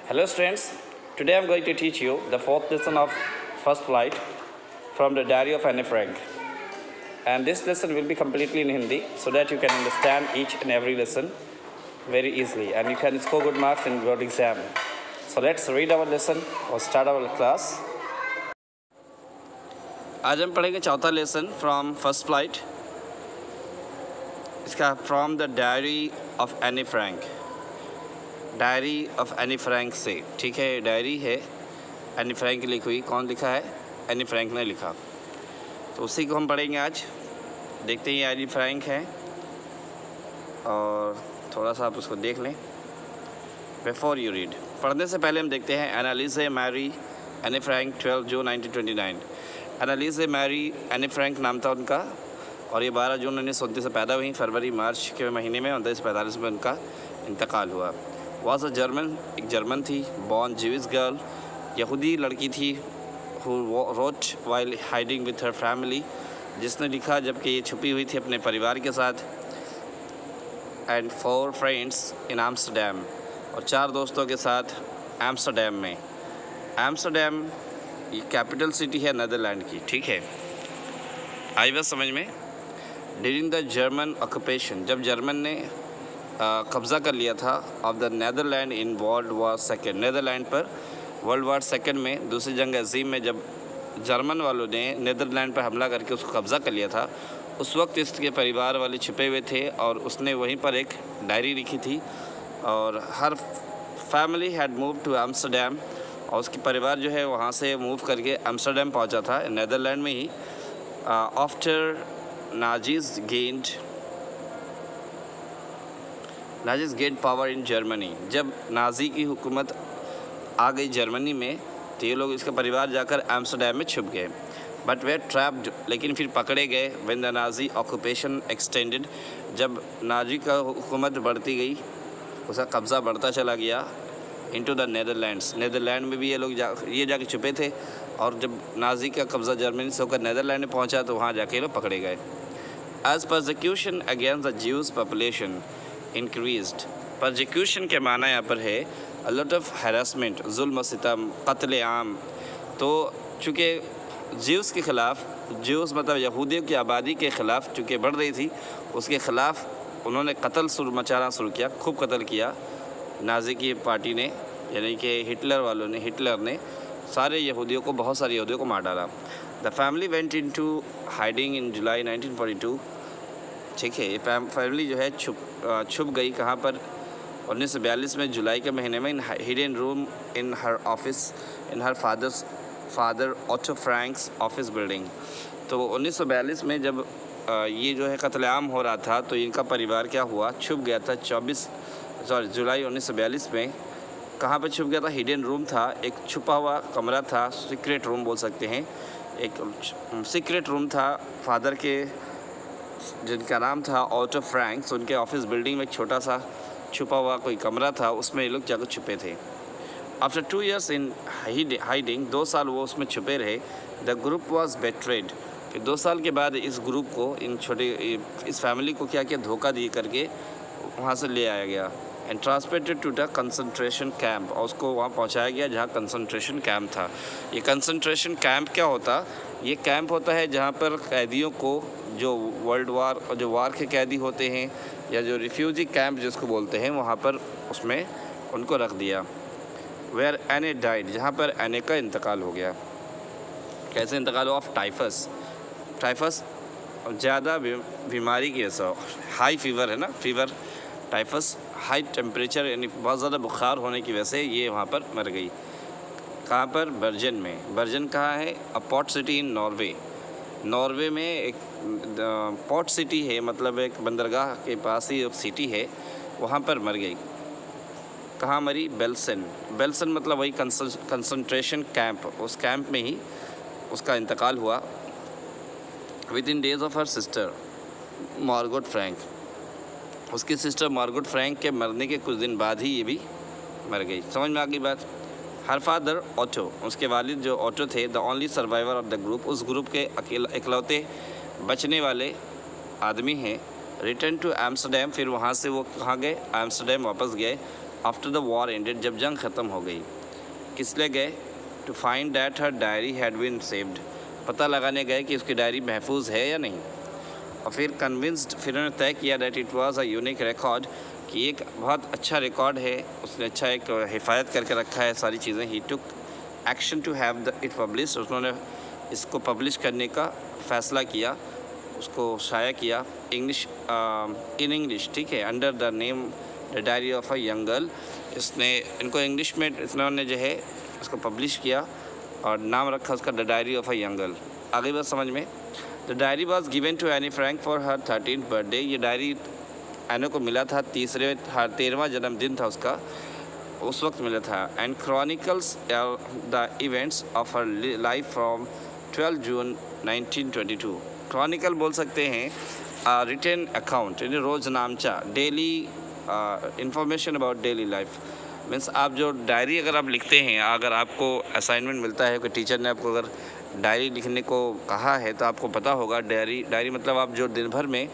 Hello students, today I am going to teach you the fourth lesson of First Flight from the Diary of Anne Frank. And this lesson will be completely in Hindi so that you can understand each and every lesson very easily and you can score good marks in your exam. So let's read our lesson or start our class. आज हम पढ़ेंगे चौथा lesson from first flight, इसका from the diary of Anne Frank, diary of Anne Frank से, ठीक है। Diary है Anne Frank की लिखी हुई, कौन लिखा है? एनी फ्रैंक ने लिखा, तो उसी को हम पढ़ेंगे आज। देखते हैं एनी फ्रैंक है और थोड़ा सा आप उसको देख लें बिफोर यू रीड। पढ़ने से पहले हम देखते हैं एनालिसे मैरी एनी फ्रैंक 12 जून 1929। एनालिसे मैरी एनी फ्रैंक नाम था उनका और ये 12 जून 1929 से पैदा हुई। फरवरी मार्च के महीने में 1945 में उनका इंतकाल हुआ। वॉज अ जर्मन, एक जर्मन थी। बॉर्न ज्यूइश गर्ल, यहूदी लड़की थी। Who wrote while hiding with her family, जिसने लिखा जबकि ये छुपी हुई थी अपने परिवार के साथ। एंड 4 फ्रेंड्स इन एम्स्टरडैम, और 4 दोस्तों के साथ एम्स्टरडैम में। एम्स्टरडैम ये कैपिटल सिटी है नीदरलैंड की, ठीक है। आई बात समझ में? ड्यूरिंग द जर्मन ऑक्यूपेशन, जब जर्मन ने कब्ज़ा कर लिया था of the Netherlands in world war second, Netherlands पर वर्ल्ड वार सेकेंड में, दूसरी जंग अज़ीम में, जब जर्मन वालों ने नीदरलैंड पर हमला करके उसको कब्ज़ा कर लिया था, उस वक्त इसके परिवार वाले छिपे हुए थे और उसने वहीं पर एक डायरी लिखी थी। और हर family had move to Amsterdam, और उसकी परिवार जो है वहाँ से मूव करके एम्स्टरडैम पहुँचा था, नीदरलैंड में ही। After Nazis gained power in Germany, जब नाजी की हुकूमत आ गई जर्मनी में, तो ये लोग, इसका परिवार जाकर एम्स्टरडैम में छुप गए। बट वे ट्रैप्ड, लेकिन फिर पकड़े गए। When the Nazi occupation extended, जब नाजी का हुकूमत बढ़ती गई, उसका कब्ज़ा बढ़ता चला गया। इनटू द नीदरलैंड्स, नीदरलैंड में भी ये लोग जाके छुपे थे, और जब नाजी का कब्ज़ा जर्मनी से होकर नीदरलैंड में पहुंचा तो वहाँ जाके ये लोग पकड़े गए। As persecution against the Jews population increased, persecution के माना यहाँ पर है अ लॉट ऑफ हैरेसमेंट, जुल्म सितम, कत्ल आम। तो चूँकि ज्यूस के ख़िलाफ़, ज्यूस मतलब यहूदियों की आबादी के ख़िलाफ़ चूँकि बढ़ रही थी, उसके ख़िलाफ़ उन्होंने कत्ल मचाना शुरू किया, खूब कत्ल किया। नाजी की पार्टी ने, यानी कि हिटलर वालों ने, हिटलर ने सारे यहूदियों को, बहुत सारे यहूदियों को मार डाला। The family went into hiding in July 1942, ठीक है। ये फैमिली जो है छुप गई कहाँ पर? 1942 में, जुलाई के महीने में, in hidden room in her office, in her father Otto Frank's office building. तो 1942 में जब ये जो है कत्लेआम हो रहा था, तो इनका परिवार क्या हुआ? छुप गया था। जुलाई 1942 में कहाँ पर छुप गया था? हिडन रूम था, एक छुपा हुआ कमरा था, सीक्रेट रूम बोल सकते हैं। एक सीक्रेट रूम था फादर के, जिनका नाम था ऑटो फ्रैंक्स। उनके ऑफिस बिल्डिंग में एक छोटा सा छुपा हुआ कोई कमरा था, उसमें ये लोग जाकर छुपे थे। आफ्टर 2 years इन हाइडिंग, 2 साल वो उसमें छुपे रहे। द ग्रुप वॉज बेट्रेड, फिर 2 साल के बाद इस ग्रुप को, इस फैमिली को क्या किया? धोखा दिए करके वहाँ से ले आया गया। And transported to the concentration camp, और उसको वहाँ पहुँचाया गया जहाँ कंसंट्रेशन कैंप था। ये कंसंट्रेशन कैंप क्या होता? ये कैंप होता है जहाँ पर कैदियों को, जो वर्ल्ड वार, जो वार के कैदी होते हैं, या जो रिफ्यूजी कैंप जिसको बोलते हैं, वहाँ पर उसमें उनको रख दिया। वेयर एने डाइड, जहाँ पर एने का इंतकाल हो गया। कैसे इंतकाल हुआ? ऑफ टाइफस, टाइफस ज़्यादा बीमारी की वजह से, हाई फीवर है ना, फीवर, टाइफस, हाई टेम्परेचर, यानी बहुत ज़्यादा बुखार होने की वजह से ये वहाँ पर मर गई। कहाँ पर? बर्जन में। बर्जन कहाँ है? A port city in Norway, Norway में एक पोर्ट सिटी है, मतलब एक बंदरगाह के पास ही एक सिटी है, वहाँ पर मर गई। कहाँ मरी? बेल्सन, बेल्सन मतलब वही कंसंट्रेशन कैंप, उस कैंप में ही उसका इंतकाल हुआ। With in days of her sister Margot Frank, उसकी सिस्टर मार्गोट फ्रैंक के मरने के कुछ दिन बाद ही ये भी मर गई। समझ में आ गई बात? हर फादर ऑटो, उसके वालिद जो ऑटो थे, the only survivor of the group, उस ग्रुप के इकलौते बचने वाले आदमी हैं। रिटर्न टू एम्स्टरडैम, फिर वहाँ से वो कहाँ गए? एम्स्टरडैम वापस गए। आफ्टर द वॉर एंडेड, जब जंग ख़त्म हो गई। किस लिए गए? To find that her diary had been saved, पता लगाने गए कि उसकी डायरी महफूज है या नहीं। और फिर कन्विंस्ड, फिर उन्होंने तय किया that it was a unique record, कि एक बहुत अच्छा रिकॉर्ड है, उसने अच्छा एक हिफाजत करके रखा है सारी चीज़ें। He took action to have it publish, उन्होंने इसको पब्लिश करने का फ़ैसला किया, उसको शाया किया इंग्लिश, इन इंग्लिश, ठीक है, under the name the diary of a young girl. इसने इनको इंग्लिश में इन्होंने जो है उसको पब्लिश किया और नाम रखा उसका the diary of a young girl. आगे बात समझ में। The diary was given to Anne Frank for her 13th birthday, ये डायरी एनो को मिला था 13वां जन्मदिन था उसका, उस वक्त मिला था। And chronicles the events of her life from 12 June 1922। Chronicle बोल सकते हैं रिटन अकाउंट, यानी रोज़नामचा, daily information about daily life. Means आप जो डायरी अगर आप लिखते हैं, अगर आपको असाइनमेंट मिलता है, कोई टीचर ने आपको अगर डायरी लिखने को कहा है तो आपको पता होगा डायरी मतलब आप जो दिन भर में,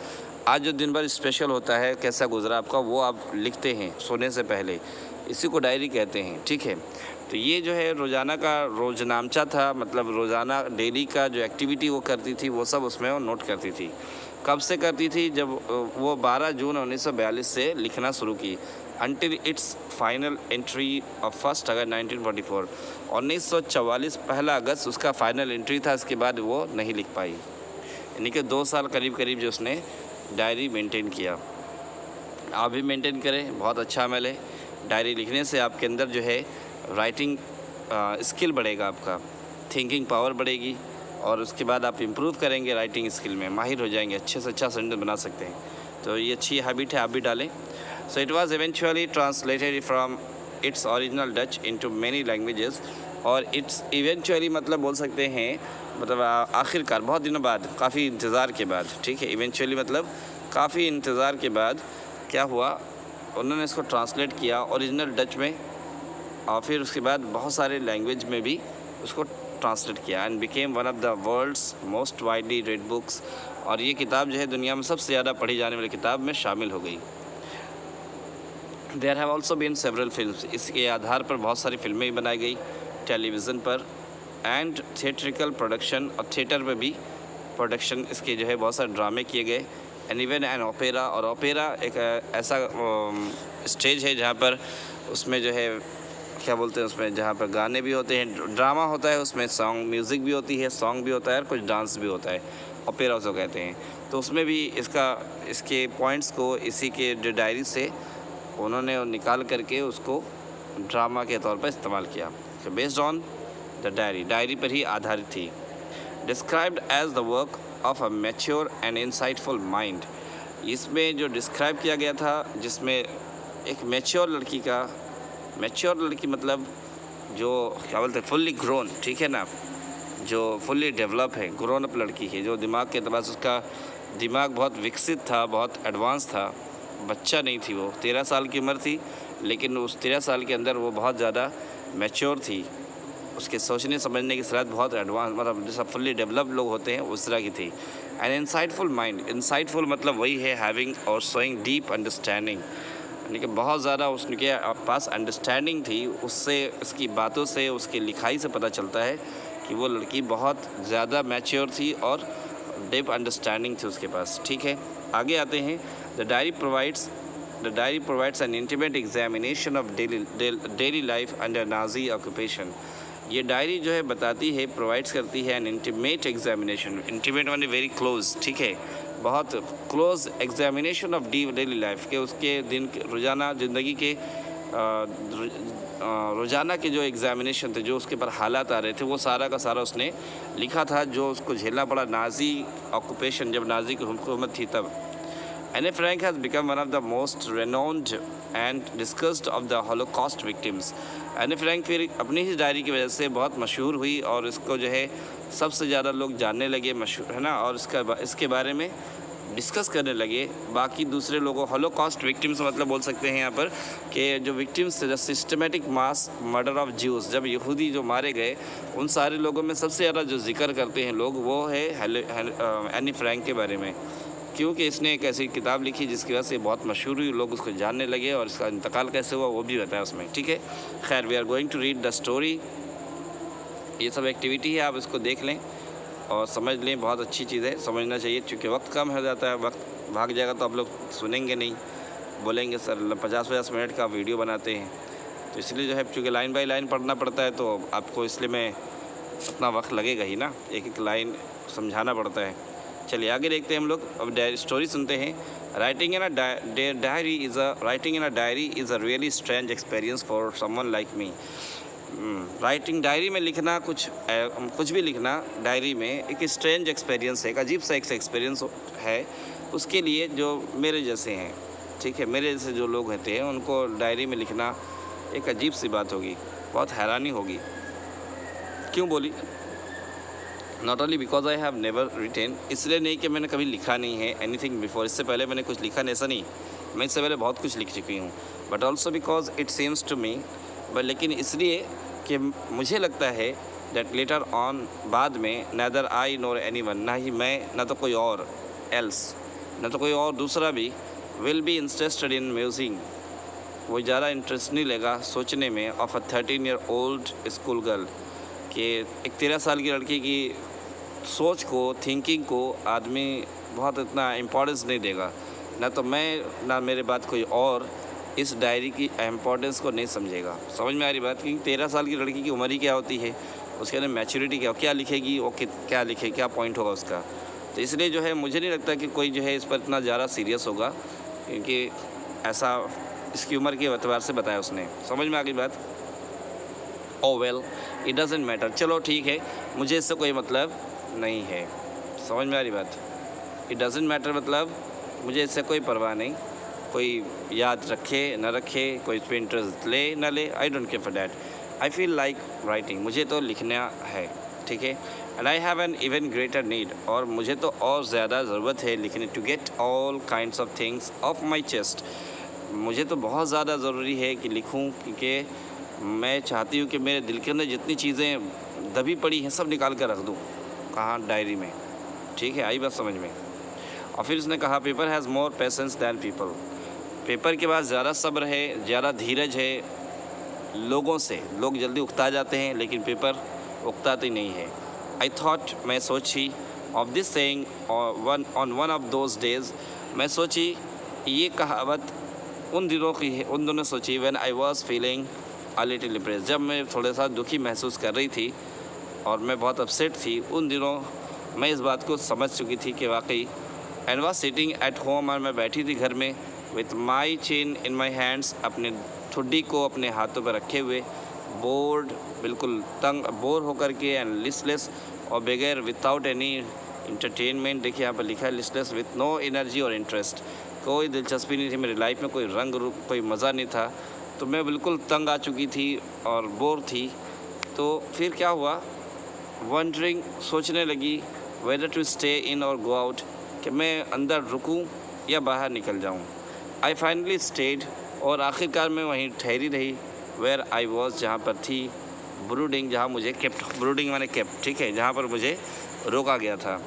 आज जो दिन भर स्पेशल होता है, कैसा गुजरा आपका, वो आप लिखते हैं सोने से पहले, इसी को डायरी कहते हैं, ठीक है। तो ये जो है रोज़ाना का रोज़नामचा था, मतलब रोज़ाना डेली का जो एक्टिविटी वो करती थी वो सब उसमें वो नोट करती थी। कब से करती थी? जब वो 12 जून 1942 से लिखना शुरू की, until its final entry of 1 अगस्त 1944। 1944 1 अगस्त उसका फाइनल एंट्री था, इसके बाद वो नहीं लिख पाई। यानी कि 2 साल करीब जो उसने डायरी मेंटेन किया। आप भी मेंटेन करें, बहुत अच्छा अमल है। डायरी लिखने से आपके अंदर जो है राइटिंग स्किल बढ़ेगा, आपका थिंकिंग पावर बढ़ेगी, और उसके बाद आप इम्प्रूव करेंगे राइटिंग स्किल में, माहिर हो जाएंगे, अच्छे से अच्छा सेंटेंस बना सकते हैं। तो ये अच्छी हैबिट है, आप भी डालें। So it was eventually translated from its original Dutch into many languages, और it's eventually मतलब बोल सकते हैं, मतलब आखिरकार बहुत दिनों बाद, काफ़ी इंतज़ार के बाद, ठीक है। eventually मतलब काफ़ी इंतज़ार के बाद क्या हुआ, उन्होंने इसको ट्रांसलेट किया ओरिजिनल डच में, और फिर उसके बाद बहुत सारे लैंग्वेज में भी उसको ट्रांसलेट किया, and became one of the world's most widely read books. और ये किताब जो है दुनिया में सबसे ज़्यादा पढ़ी जाने वाली किताब में शामिल हो गई। There have also been several films, इसके आधार पर बहुत सारी फिल्में भी बनाई गई टेलीविज़न पर, एंड थिएट्रिकल प्रोडक्शन, और थिएटर में भी प्रोडक्शन इसके जो है बहुत सारे ड्रामे किए गए, एंड इवन एन ओपेरा। और ओपेरा एक ऐसा स्टेज है जहाँ पर उसमें जो है क्या बोलते हैं, उसमें जहाँ पर गाने भी होते हैं, ड्रामा होता है, उसमें सॉन्ग म्यूज़िक भी होती है, सॉन्ग भी होता है, और कुछ डांस भी होता है, ओपेरा उसको कहते हैं। तो उसमें भी इसके पॉइंट्स को इसी के जो डायरी से उन्होंने निकाल करके उसको ड्रामा के तौर पर इस्तेमाल किया। तो बेस्ड ऑन द डायरी पर ही आधारित थी। Described as the work of a mature and insightful mind, इसमें जो डिस्क्राइब किया गया था, जिसमें एक मैच्योर लड़की मतलब जो क्या बोलते हैं, फुल्ली ग्रोन, ठीक है ना, जो फुल्ली डेवलप है, ग्रोन अप लड़की है, जो दिमाग के एतबार से उसका दिमाग बहुत विकसित था, बहुत एडवांस था, बच्चा नहीं थी वो, 13 साल की उम्र थी, लेकिन उस 13 साल के अंदर वो बहुत ज़्यादा मैच्योर थी, उसके सोचने समझने की सलाहियत बहुत एडवांस, मतलब जैसा फुल्ली डेवलप लोग होते हैं उस तरह की थी। एंड इंसाइटफुल माइंड, इंसाइटफुल मतलब वही है हैविंग और शोइंग डीप अंडरस्टैंडिंग, यानी कि बहुत ज़्यादा उसके पास अंडरस्टैंडिंग थी, उससे, उसकी बातों से, उसकी लिखाई से पता चलता है कि वो लड़की बहुत ज़्यादा मैच्योर थी और डीप अंडरस्टैंडिंग थी उसके पास, ठीक है। आगे आते हैं। The diary provides N intimate examination of daily life under Nazi occupation. ये डायरी जो है बताती है, प्रोवाइड्स करती है एन इंटीमेट एग्जामिनेशन, इंटीमेट माने वेरी क्लोज, ठीक है, बहुत close examination of daily life के, उसके दिन रोज़ाना ज़िंदगी के रोज़ाना के जो एग्जामिनेशन थे, जो उसके पर हालात आ रहे थे, वो सारा का सारा उसने लिखा था, जो उसको झेलना पड़ा नाजी ऑक्यूपेशन, जब नाजी की हुकूमत थी तब। Anne Frank has become one of the most renowned and discussed of the Holocaust victims. Anne Frank फिर अपनी ही डायरी की वजह से बहुत मशहूर हुई, और इसको जो है सबसे ज़्यादा लोग जानने लगे, मशहूर है ना, और इसके बारे में डिस्कस करने लगे बाकी दूसरे लोगों। हॉलोकॉस्ट विक्टिम्स मतलब बोल सकते हैं यहाँ पर कि जो विक्टिम्स थे, systematic mass murder of Jews, जब यहूदी जो मारे गए, उन सारे लोगों में सबसे ज़्यादा जो जिक्र करते हैं लोग, वो है एनी फ्रैंक के बारे में, क्योंकि इसने एक ऐसी किताब लिखी जिसकी वजह से बहुत मशहूर हुई, लोग उसको जानने लगे, और इसका इंतकाल कैसे हुआ वो भी बताया उसमें। ठीक है, खैर we are going to read the story. ये सब एक्टिविटी है, आप इसको देख लें और समझ लें, बहुत अच्छी चीज़ है, समझना चाहिए। क्योंकि वक्त कम हो जाता है, वक्त भाग जाएगा तो आप लोग सुनेंगे नहीं, बोलेंगे सर 50-50 मिनट का वीडियो बनाते हैं। तो इसलिए जो है, चूँकि लाइन बाय लाइन पढ़ना पड़ता है तो आपको इसलिए मैं उतना वक्त लगेगा ही ना, एक एक लाइन समझाना पड़ता है। चलिए आगे देखते हैं हम लोग, अब स्टोरी सुनते हैं। Writing in a diary is a really strange experience for someone like me. Writing diary में लिखना, कुछ भी लिखना डायरी में एक स्ट्रेंज एक्सपीरियंस है, एक अजीब सा एक एक्सपीरियंस है उसके लिए जो मेरे जैसे हैं। ठीक है, मेरे जैसे जो लोग होते हैं उनको डायरी में लिखना एक अजीब सी बात होगी, बहुत हैरानी होगी। क्यों बोली? Not only because I have never written, इसलिए नहीं कि मैंने कभी लिखा नहीं है एनीथिंग बिफोर, इससे पहले मैंने कुछ लिखा नहीं, ऐसा नहीं, मैं इससे पहले बहुत कुछ लिख चुकी हूँ। But also because it seems to me, but लेकिन इसलिए कि मुझे लगता है दैट लेटर ऑन, बाद में, नैदर आई नोर एनी वन, ना ही मैं ना तो कोई और, एल्स ना तो कोई और दूसरा भी, will be interested in musing, वो ज़्यादा इंटरेस्ट नहीं लेगा सोचने में, of a 13-year-old school girl, कि एक 13 साल की लड़की की सोच को, थिंकिंग को आदमी बहुत इतना इम्पोर्टेंस नहीं देगा। ना तो मैं ना मेरे बाद कोई और इस डायरी की इम्पोर्टेंस को नहीं समझेगा। समझ में आ रही बात? कि 13 साल की लड़की की उम्र ही क्या होती है, उसके अंदर मैच्योरिटी क्या लिखेगी वो, क्या लिखे, क्या पॉइंट होगा उसका। तो इसलिए जो है मुझे नहीं लगता कि कोई जो है इस पर इतना ज़्यादा सीरियस होगा, क्योंकि ऐसा इसकी उम्र के एतबार से बताया उसने। समझ में आ गई बात? ओ वेल इट डजेंट मैटर, चलो ठीक है, मुझे इससे कोई मतलब नहीं है। समझ में आ रही बात? इट डजेंट मैटर मतलब मुझे इससे कोई परवाह नहीं, कोई याद रखे न रखे, कोई इस पर इंटरेस्ट ले न ले, I don't care for that. I feel like writing, मुझे तो लिखना है। ठीक है, and I have an even greater need, और मुझे तो और ज़्यादा ज़रूरत है लिखने, to get all kinds of things off my chest. मुझे तो बहुत ज़्यादा ज़रूरी है कि लिखूं, क्योंकि मैं चाहती हूँ कि मेरे दिल के अंदर जितनी चीज़ें दबी पड़ी हैं सब निकाल कर रख दूँ। कहाँ? डायरी में। ठीक है, आई बात समझ में? और फिर उसने कहा, paper has more patience than people, paper के पास ज़्यादा सब्र है, ज़्यादा धीरज है लोगों से। लोग जल्दी उकता जाते हैं लेकिन पेपर उकताती नहीं है। आई थॉट, मैं सोची, of this saying on one of those days, मैं सोची ये कहावत उन दिनों सोची, when I was feeling a little depressed, जब मैं थोड़ा सा दुखी महसूस कर रही थी और मैं बहुत अपसेट थी। उन दिनों मैं इस बात को समझ चुकी थी कि वाकई, and was sitting at home, और मैं बैठी थी घर में, with my chin in my hands, अपने ठुड्डी को अपने हाथों पर रखे हुए, बोर्ड, बिल्कुल तंग, बोर होकर के, एंड लिस्टलेस, और बगैर, विदाउट एनी इंटरटेनमेंट, देखिए यहाँ पर लिखा है लिस्टलेस, विथ नो एनर्जी और इंटरेस्ट, कोई दिलचस्पी नहीं थी मेरी लाइफ में, कोई रंग रूप, कोई मज़ा नहीं था। तो मैं बिल्कुल तंग आ चुकी थी और बोर थी। तो फिर क्या हुआ, वंडरिंग, सोचने लगी, वेदर टू स्टे इन और गो आउट, कि मैं अंदर रुकूं या बाहर निकल जाऊं। आई फाइनली स्टेड, और आखिरकार मैं वहीं ठहरी रही, वेयर आई वॉज, जहाँ पर थी, ब्रूडिंग, जहाँ मुझे केप्ट, ब्रूडिंग माने केप्ट, ठीक है, जहाँ पर मुझे रोका गया था।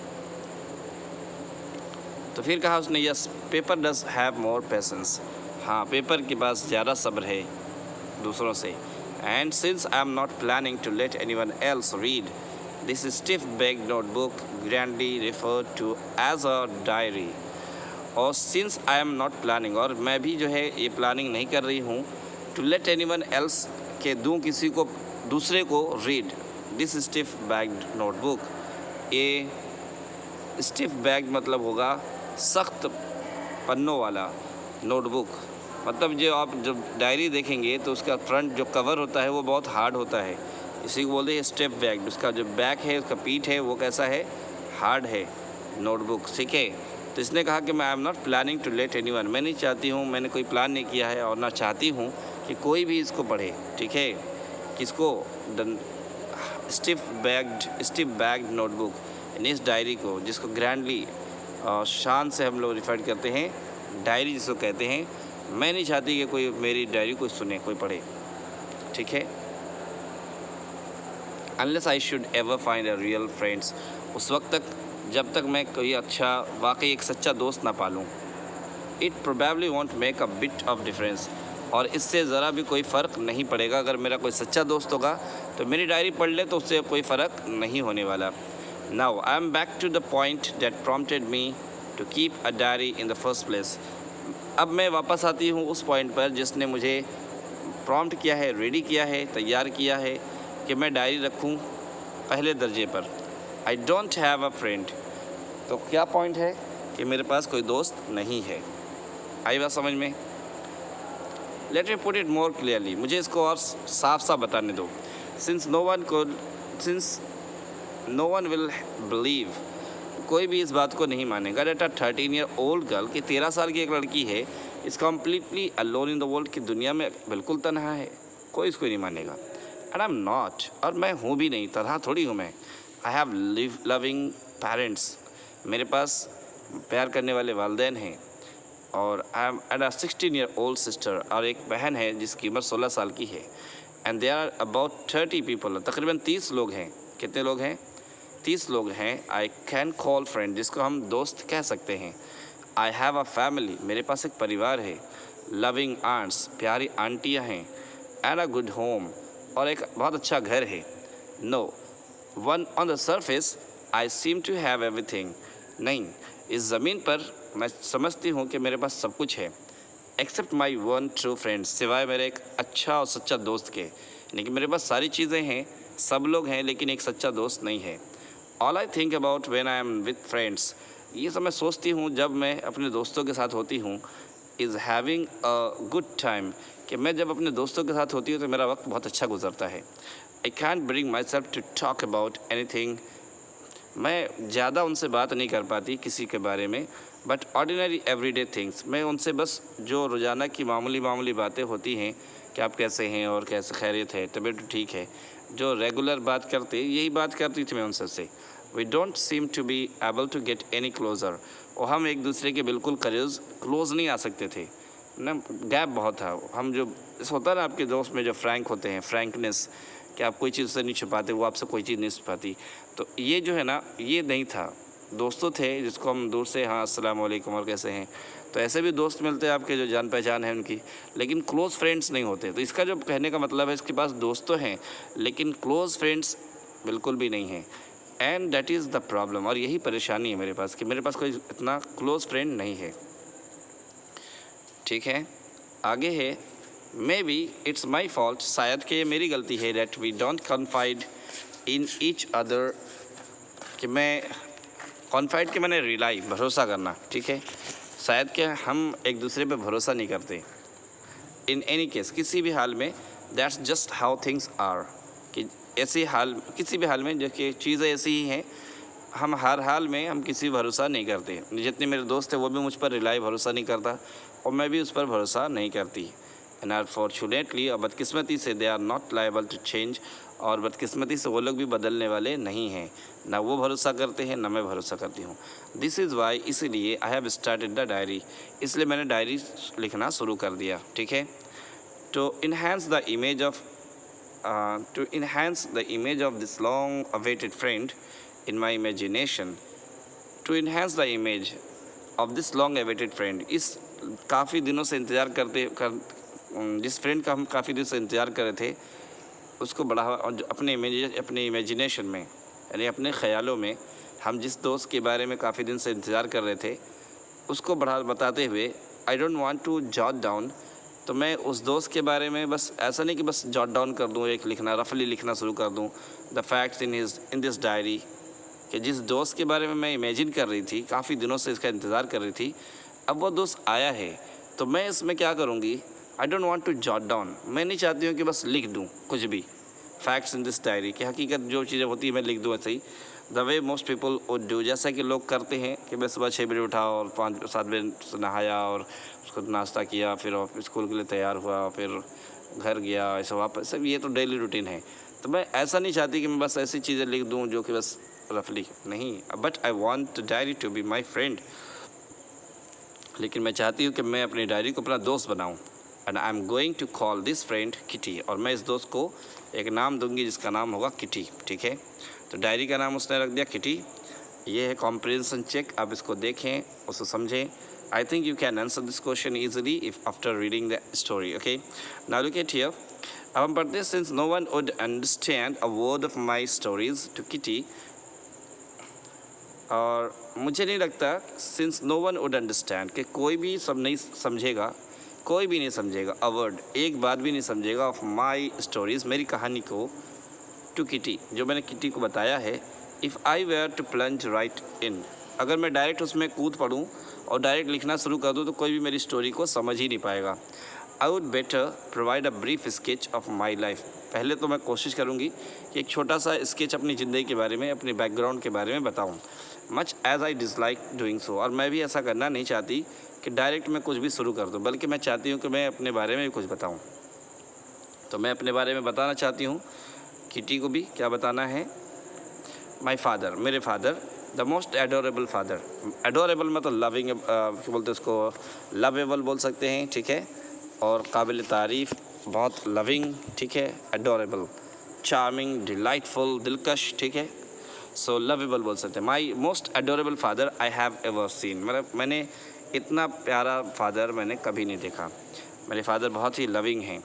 तो फिर कहा उसने, yes paper does have more patience, हाँ पेपर के पास ज़्यादा सब्र है दूसरों से। And since I am not planning to let anyone else read this stiff backed notebook, grandly referred to as a diary, और since I am not planning, और मैं भी जो है ये प्लानिंग नहीं कर रही हूँ, टू लेट एनीवन एल्स, के दूँ किसी को, दूसरे को, read this stiff bagged notebook, ये स्टिफ बैग मतलब होगा सख्त पन्नों वाला नोटबुक, मतलब जो आप जब डायरी देखेंगे तो उसका फ्रंट जो कवर होता है वो बहुत हार्ड होता है, इसी को बोलते हैं स्टिफ बैग। उसका जो बैक है, उसका पीठ है, वो कैसा है, हार्ड है नोटबुक। ठीक है, तो इसने कहा कि मैं I am not planning to let anyone, मैं नहीं चाहती हूँ, मैंने कोई प्लान नहीं किया है और ना चाहती हूँ कि कोई भी इसको पढ़े। ठीक है, किसको? स्टिफ बैग्ड नोटबुक, इस डायरी को, जिसको ग्रैंडली, शान से हम लोग रिफर करते हैं, डायरी जिसको कहते हैं। मैं नहीं चाहती कि कोई मेरी डायरी को सुने, कोई पढ़े। ठीक है, unless I should ever find a real friends, उस वक्त तक जब तक मैं कोई अच्छा वाकई एक सच्चा दोस्त ना पालूँ। It probably won't make a bit of difference, और इससे ज़रा भी कोई फ़र्क नहीं पड़ेगा। अगर मेरा कोई सच्चा दोस्त होगा तो मेरी डायरी पढ़ ले तो उससे कोई फ़र्क नहीं होने वाला। Now I am back to the point that prompted me to keep a diary in the first place. अब मैं वापस आती हूँ उस पॉइंट पर जिसने मुझे प्रॉम्प्ट किया है, रेडी किया है, तैयार किया है कि मैं डायरी रखूँ पहले दर्जे पर। I don't have a friend. तो क्या पॉइंट है कि मेरे पास कोई दोस्त नहीं है। आई बात समझ में? Let me put it more clearly, मुझे इसको और साफ साफ बताने दो। Since no one will believe, कोई भी इस बात को नहीं मानेगा डेट अ 13-year-old गर्ल, कि 13 साल की एक लड़की है, is completely alone in the world, की दुनिया में बिल्कुल तन्हा है, कोई इसको नहीं मानेगा। एंड आई एम नॉट, और मैं हूँ भी नहीं, तन्हा थोड़ी हूँ मैं। आई हैव लविंग पेरेंट्स, मेरे पास प्यार करने वाले वालिदैन हैं, और I am and a 16-year-old sister, और एक बहन है जिसकी उम्र 16 साल की है। And there are about 30 people, तकरीबन 30 लोग हैं। कितने लोग हैं? 30 लोग हैं। आई कैन कॉल फ्रेंड, जिसको हम दोस्त कह सकते हैं। आई हैव अ फैमिली, मेरे पास एक परिवार है। लविंग आंट्स, प्यारी आंटियाँ हैं। एंड अ गुड होम, और एक बहुत अच्छा घर है। No one on the surface I seem to have everything, नहीं, इस ज़मीन पर मैं समझती हूँ कि मेरे पास सब कुछ है, except my one true friend, सिवाय मेरे एक अच्छा और सच्चा दोस्त के। लेकिन मेरे पास सारी चीज़ें हैं, सब लोग हैं, लेकिन एक सच्चा दोस्त नहीं है। All I think about when I am with friends, ये सब मैं सोचती हूँ जब मैं अपने दोस्तों के साथ होती हूँ, is having a good time, कि मैं जब अपने दोस्तों के साथ होती हूँ तो मेरा वक्त बहुत अच्छा गुजरता है। I can bring myself to talk about anything, मैं ज़्यादा उनसे बात नहीं कर पाती किसी के बारे में, बट ऑर्डिनरी एवरीडे थिंग्स, मैं उनसे बस जो रोज़ाना की मामूली बातें होती हैं कि आप कैसे हैं और कैसे खैरियत है, तबीयत ठीक है, जो रेगुलर बात करते, यही बात करती थी मैं उनसे। We don't seem to be able to get any closer, और हम एक दूसरे के बिल्कुल क्लोज़ नहीं आ सकते थे ना, गैप बहुत था। हम जो होता है ना आपके दोस्त में जो फ्रैंक होते हैं, फ्रैंकनेस, कि आप कोई चीज़ से नहीं छुपाते, वो आपसे कोई चीज़ नहीं छुपाती, तो ये जो है ना, ये नहीं था। दोस्तों थे जिसको हम दूर से हाँ अस्सलाम वालेकुम और कैसे हैं, तो ऐसे भी दोस्त मिलते हैं आपके जो जान पहचान है उनकी, लेकिन क्लोज़ फ्रेंड्स नहीं होते। तो इसका जो कहने का मतलब है, इसके पास दोस्त तो हैं लेकिन क्लोज़ फ्रेंड्स बिल्कुल भी नहीं हैं। And that is the problem, और यही परेशानी है मेरे पास कि मेरे पास कोई इतना क्लोज़ फ्रेंड नहीं है। ठीक है, आगे है, maybe it's my fault, शायद कि ये मेरी गलती है, that we don't confide in each other, कि मैं कॉन्फाइड के मैंने रिलाई, भरोसा करना, ठीक है, शायद कि हम एक दूसरे पे भरोसा नहीं करते। इन एनी केस, किसी भी हाल में, that's just how things are, कि ऐसे हाल, किसी भी हाल में जो कि चीज़ें ऐसी ही हैं, हम हर हाल में हम किसी पर भरोसा नहीं करते। जितने मेरे दोस्त हैं वो भी मुझ पर रिलाई, भरोसा नहीं करता, और मैं भी उस पर भरोसा नहीं करती। एंड अनफॉर्चुनेटली, और बदकिस्मती से, they are not liable to change, और बदकिस्मती से वो लोग भी बदलने वाले नहीं हैं, ना वो भरोसा करते हैं ना मैं भरोसा करती हूँ। दिस इज़ वाई, इसीलिए I have started the diary, इसलिए मैंने डायरी लिखना शुरू कर दिया। ठीक है, to enhance the image of this long awaited friend in my imagination, to enhance the image of this long awaited friend, इस काफ़ी दिनों से इंतज़ार जिस फ्रेंड का हम काफ़ी दिनों से इंतज़ार कर रहे थे, उसको बढ़ावा, और अपने इमेजिनेशन में, यानी अपने ख़यालों में, हम जिस दोस्त के बारे में काफ़ी दिन से इंतज़ार कर रहे थे उसको बताते हुए, I don't want to jot down, तो मैं उस दोस्त के बारे में बस ऐसा नहीं कि बस जॉट डाउन कर दूँ, एक लिखना, रफली लिखना शुरू कर दूँ, the facts in this diary, कि जिस दोस्त के बारे में मैं इमेजिन कर रही थी, काफ़ी दिनों से इसका इंतज़ार कर रही थी, अब वो दोस्त आया है, तो मैं इसमें क्या करूँगी, I don't want to jot down, मैं नहीं चाहती हूँ कि बस लिख दूँ कुछ भी, फैक्ट्स इन दिस डायरी, कि हकीकत जो चीज़ें होती है मैं लिख दूँ ऐसे ही, the way most people would do, जैसा कि लोग करते हैं कि मैं सुबह 6 बजे उठा और 5-7 बजे नहाया और उसको नाश्ता किया, फिर स्कूल के लिए तैयार हुआ, फिर घर गया, ऐसा वापस, सब ये तो डेली रूटीन है। तो मैं ऐसा नहीं चाहती कि मैं बस ऐसी चीज़ें लिख दूँ जो कि बस रफली, नहीं, but I want diary to be my friend, लेकिन मैं चाहती हूँ कि मैं अपनी डायरी को अपना दोस्त बनाऊँ। And I am going to call this friend Kitty, और मैं इस दोस्त को एक नाम दूंगी जिसका नाम होगा किटी। ठीक है, तो डायरी का नाम उसने रख दिया किटी, ये है कॉम्प्रिहेंशन चेक, आप इसको देखें, उसको समझें. I think you can answer this question easily if after reading the story. Okay, now look at here. अब हम पढ़ते हैं, since no one would understand a word of my stories to Kitty, और मुझे नहीं लगता since no one would understand कि कोई भी सब नहीं समझेगा, कोई भी नहीं समझेगा, a word एक बात भी नहीं समझेगा of my stories मेरी कहानी को, to Kitty जो मैंने किटी को बताया है, if I were to plunge right in अगर मैं डायरेक्ट उसमें कूद पड़ूँ और डायरेक्ट लिखना शुरू कर दूँ तो कोई भी मेरी स्टोरी को समझ ही नहीं पाएगा. I would better provide a brief sketch of my life. पहले तो मैं कोशिश करूँगी कि एक छोटा सा स्केच अपनी ज़िंदगी के बारे में, अपने बैकग्राउंड के बारे में बताऊँ. Much as I dislike doing so, और मैं भी ऐसा करना नहीं चाहती कि डायरेक्ट मैं कुछ भी शुरू कर दूँ, बल्कि मैं चाहती हूँ कि मैं अपने बारे में भी कुछ बताऊँ. तो मैं अपने बारे में बताना चाहती हूँ, किटी को भी क्या बताना है. माई फादर, मेरे father, the most adorable father. Adorable मतलब लविंग, क्या बोलते हैं उसको, लवेबल बोल सकते हैं, ठीक है, और काबिल तारीफ़, बहुत लविंग, ठीक है, एडोरेबल, चार्मिंग, डिलाइटफुल, दिलकश, ठीक है, सो लवेबल बोल सकते हैं. My most adorable father I have ever seen, मतलब मैंने इतना प्यारा फादर मैंने कभी नहीं देखा. मेरे फादर बहुत ही लविंग हैं.